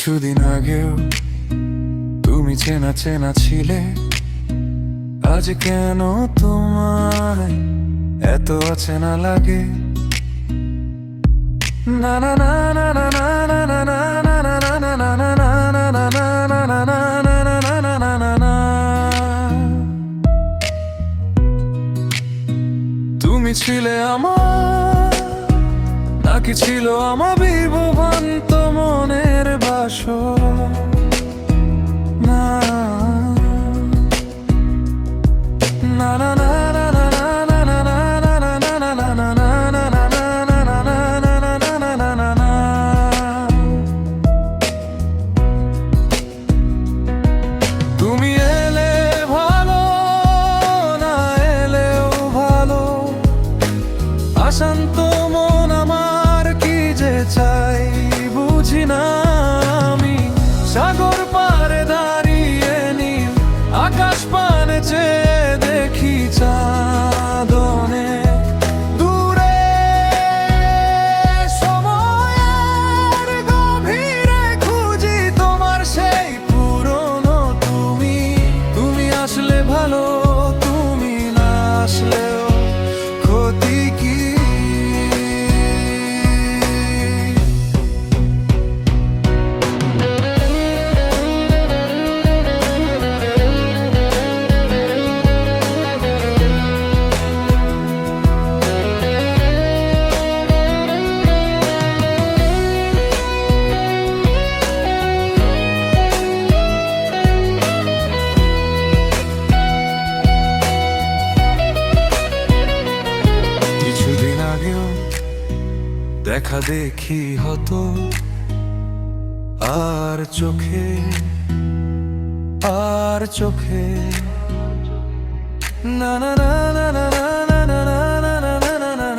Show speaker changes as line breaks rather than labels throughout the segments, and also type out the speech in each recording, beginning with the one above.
কিছুদিন আগেও তুমি চেনা চেনা ছিলে, আজ কেন তোমায় এত অচেনা লাগে? না না না না না না না না না না না না না না না না না না না। তুমি ছিলে আমার, নাকি ছিল আমার বিভ্রান্ত মনের বাসর? না না না না তুমি এলে ভালো, না এলেও ভালো, অশান্ত মন আমার কি যে চাই বুঝি না আমি। সাগর পারে দাঁড়িয়ে নীল আকাশ পানে চেয়ে দেখি চাঁদ অনেক দূরে, সময়ের গভীরে খুঁজি তোমার সেই পুরনো তুমি। তুমি আসলে ভালো, তুমি না আসলেও ক্ষতি কি? দেখা দেখি হতো আর চোখে, আর চোখে না না না না না না না না না না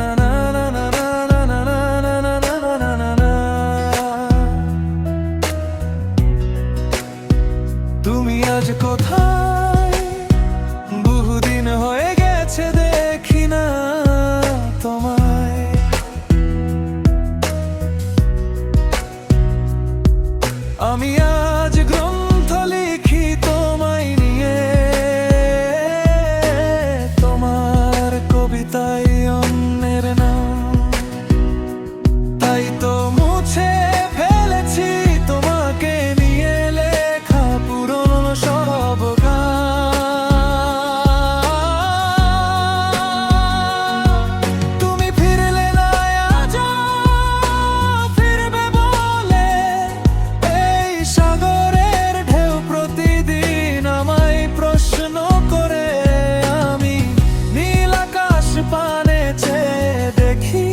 না না। তুমি আজ কোথায়? বহুদিন হয়ে গেছে দেখি না তোমায়। আমি আজ গ্রন্থ লিখি তোমায় নিয়ে, তোমার কবিতায় অন্যের নাম, তাই তো মুছে ফেলেছি তোমাকে নিয়ে লেখা পুরনো সব গান। তুমি ফিরলে না আজও, ফিরবে বলে এই সাগরের ঢেউ প্রতিদিন আমায় প্রশ্ন করে। আমি নীল আকাশ পানে চেয়ে দেখি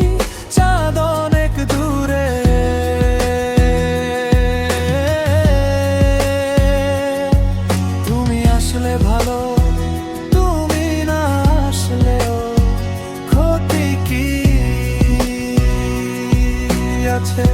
চাঁদ অনেক দূরে। তুমি আসলে ভালো, তুমি না আসলেও ক্ষতি কি আছে?